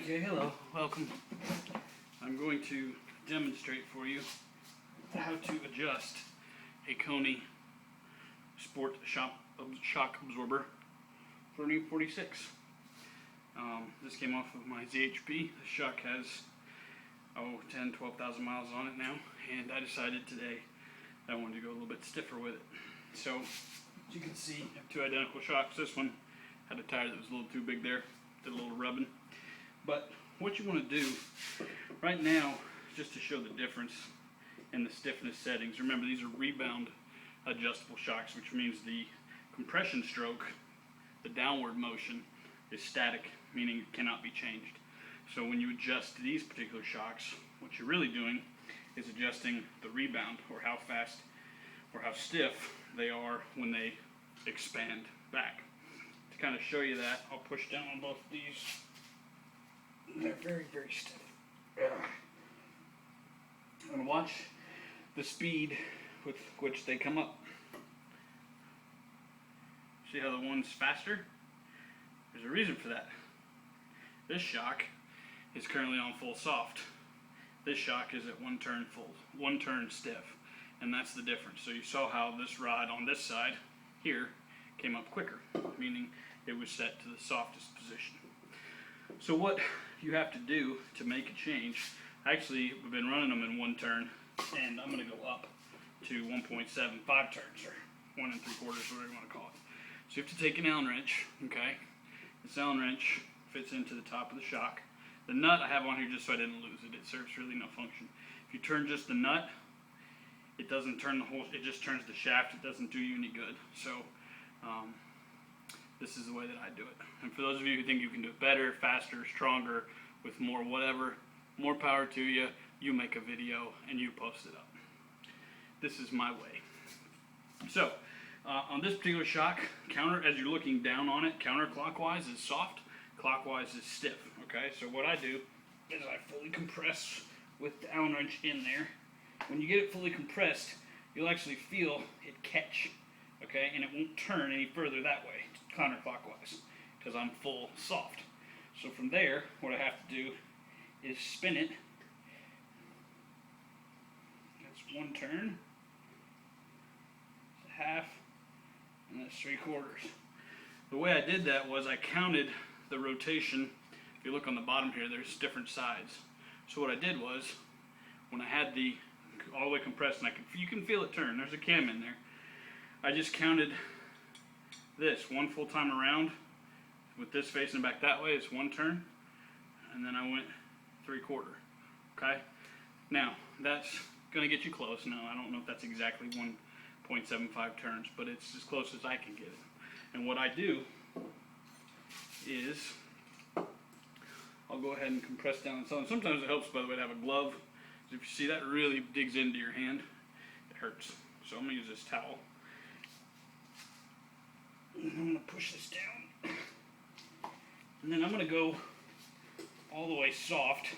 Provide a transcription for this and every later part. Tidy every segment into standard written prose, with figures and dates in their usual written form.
Okay, hello, welcome. I'm going to demonstrate for you how to adjust a Koni Sport shock absorber for an E46. This came off of my ZHP. The shock has 12,000 miles on it now, and I decided today I wanted to go a little bit stiffer with it. So, as you can see, I have two identical shocks. This one had a tire that was a little too big there, did a little rubbing. But what you want to do right now, just to show the difference in the stiffness settings, remember these are Rebound adjustable shocks, which means the compression stroke, the downward motion, is static, meaning it cannot be changed. So when you adjust these particular shocks, what you're really doing is adjusting the rebound, or how fast or how stiff they are when they expand back. To kind of show you that, I'll push down on both of these. They're very, very stiff. I'm going to watch the speed with which they come up. See how the one's faster? There's a reason for that. This shock is currently on full soft. This shock is at one turn full, one turn stiff, and that's the difference. So you saw how this rod on this side here came up quicker, meaning it was set to the softest position. So what you have to do to make a change, actually we've been running them in one turn, and I'm going to go up to 1.75 turns, or 1 3/4, whatever you want to call it. So you have to take an Allen wrench, okay? This Allen wrench fits into the top of the shock. The nut I have on here just so I didn't lose it. It serves really no function. If you turn just the nut, it doesn't turn the whole, it just turns the shaft. It doesn't do you any good. So this is the way that I do it. And for those of you who think you can do it better, faster, stronger, with more whatever, more power to you. You make a video and you post it up. This is my way. So on this particular shock, as you're looking down on it, counterclockwise is soft, clockwise is stiff. Okay, so what I do is I fully compress with the Allen wrench in there. When you get it fully compressed, you'll actually feel it catch, okay, and it won't turn any further that way, counterclockwise, because I'm full soft. So from there, what I have to do is spin it. That's one turn, it's a half, and that's 3/4. The way I did that was I counted the rotation. If you look on the bottom here, there's different sides. So what I did was, when I had the all the way compressed, and you can feel it turn, there's a cam in there, I just counted this one full time around. With this facing back that way, it's one turn, and then I went 3/4. Okay? Now, that's going to get you close. Now, I don't know if that's exactly 1.75 turns, but it's as close as I can get it. And what I do is I'll go ahead and compress down some. Sometimes it helps, by the way, to have a glove. If you see that really digs into your hand, it hurts. So I'm going to use this towel. And I'm going to push this down. And then I'm going to go all the way soft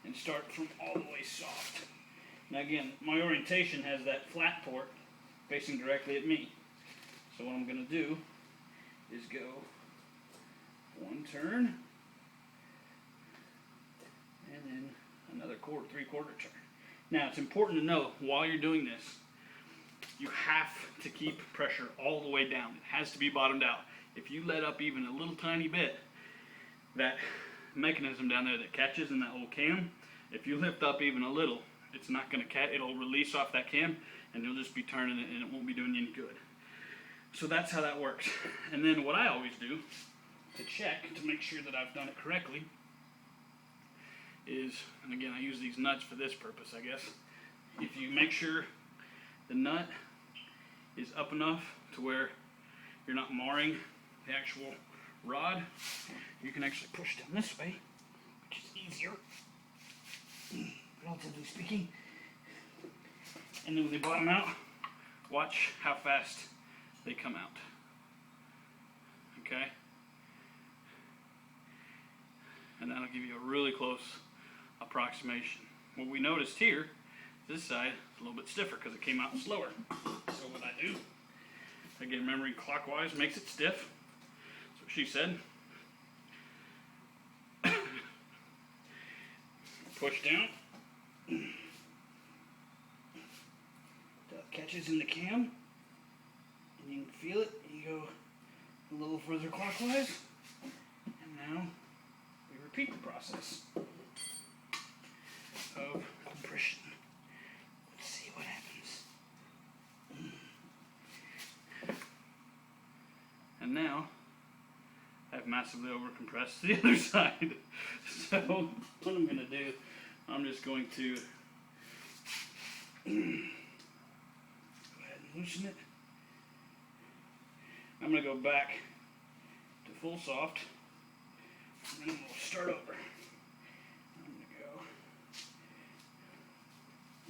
and start from all the way soft. Now again, my orientation has that flat port facing directly at me. So what I'm going to do is go one turn and then another 3/4 turn. Now it's important to know while you're doing this, you have to keep pressure all the way down. It has to be bottomed out. If you let up even a little tiny bit, that mechanism down there that catches in that little cam, if you lift up even a little, it's not going to catch. It'll release off that cam, and you'll just be turning it, and it won't be doing you any good. So that's how that works. And then what I always do to check to make sure that I've done it correctly is, and again I use these nuts for this purpose, I guess. If you make sure the nut is up enough to where you're not marring the actual rod, you can actually push down this way, which is easier, relatively speaking. And then when they bottom out, watch how fast they come out. Okay? And that'll give you a really close approximation. What we noticed here, this side is a little bit stiffer because it came out slower. So what I do, again, remembering clockwise makes it stiff. That's what she said. push down. Till it catches in the cam. And you can feel it. You go a little further clockwise. And now we repeat the process of compression. Let's see what happens. And now I've massively overcompressed the other side. So what I'm going to do, I'm just going to go ahead and loosen it. I'm going to go back to full soft, and then we'll start over. I'm going to go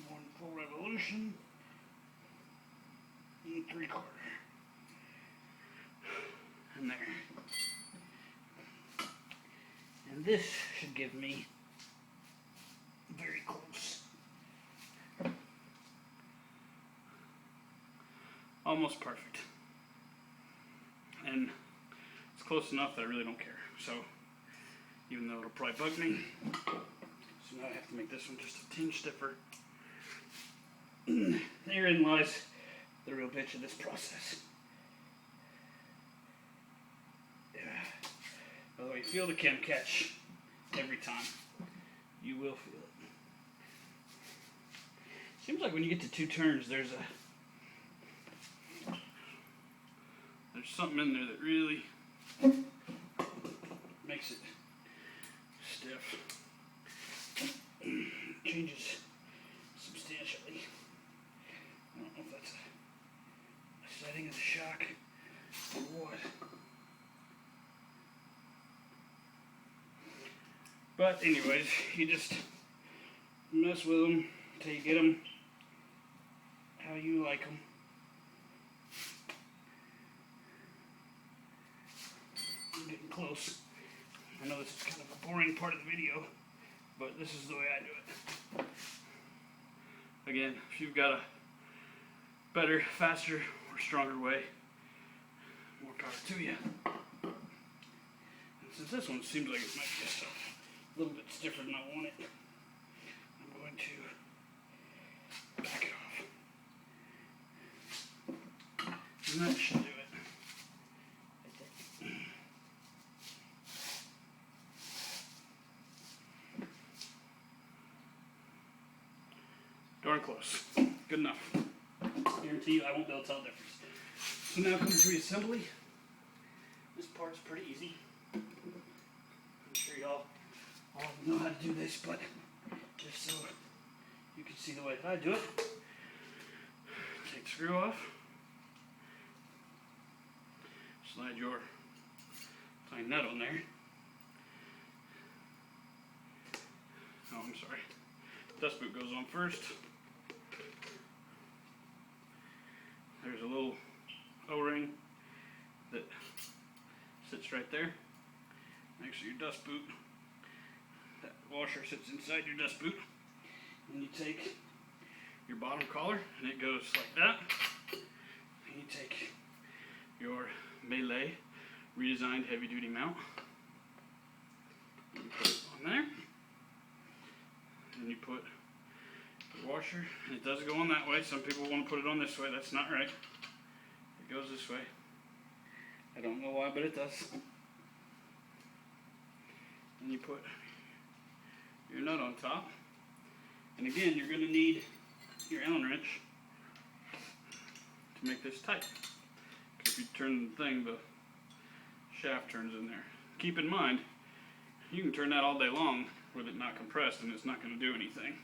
1 full revolution and 3/4. And there. And this should give me very close. Almost perfect. And it's close enough that I really don't care. So, even though it'll probably bug me, so now I have to make this one just a tinge stiffer. Therein lies the real bitch of this process. Although you feel the cam catch every time, you will feel it. Seems like when you get to 2 turns, there's something in there that really makes it stiff. Changes substantially. I don't know if that's a setting of the shock or what. But anyways, you just mess with them until you get them how you like them. I'm getting close. I know this is kind of a boring part of the video, but this is the way I do it. Again, if you've got a better, faster, or stronger way, more power to you. And since this one seems like it might be just a little bit stiffer than I want it, I'm going to back it off. And that should do it. Darn close. Good enough. Guarantee you I won't be able to tell the difference. So now comes reassembly. This part's pretty easy. I'm sure y'all all know how to do this, but just so you can see the way that I do it. Take the screw off. Slide your tiny nut on there. Oh, I'm sorry. Dust boot goes on first. There's a little O-ring that sits right there next to your dust boot. That washer sits inside your dust boot. And you take your bottom collar and it goes like that. And you take your Melee redesigned heavy duty mount. And you put it on there. And you put the washer, and it does go on that way. Some people want to put it on this way. That's not right. It goes this way. I don't know why, but it does. And you put your nut on top. And again, you're going to need your Allen wrench to make this tight. If you turn the thing, the shaft turns in there. Keep in mind, you can turn that all day long with it not compressed and it's not going to do anything.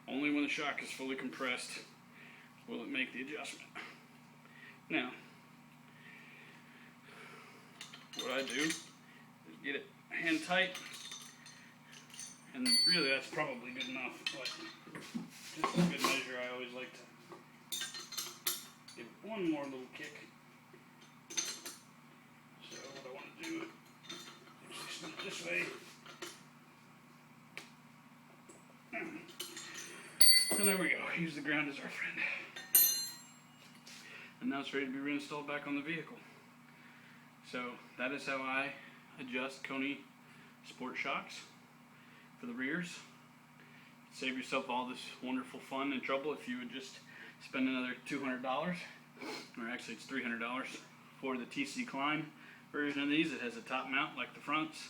Only when the shock is fully compressed will it make the adjustment. Now, what I do is get it hand tight, and really that's probably good enough, but just a good measure, I always like to give it one more little kick. So what I want to do is spin it this way. And there we go. Use the ground as our friend. And now it's ready to be reinstalled back on the vehicle. So that is how I adjust Koni sport shocks for the rears. save yourself all this wonderful fun and trouble if you would just spend another $200, or actually it's $300 for the TC Klein version of these. It has a top mount like the fronts.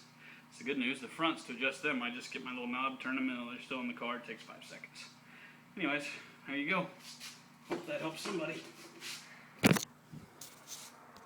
It's the good news. The fronts, to adjust them, I just get my little knob, turn them in, they're still in the car. It takes 5 seconds. Anyways, there you go. Hope that helps somebody.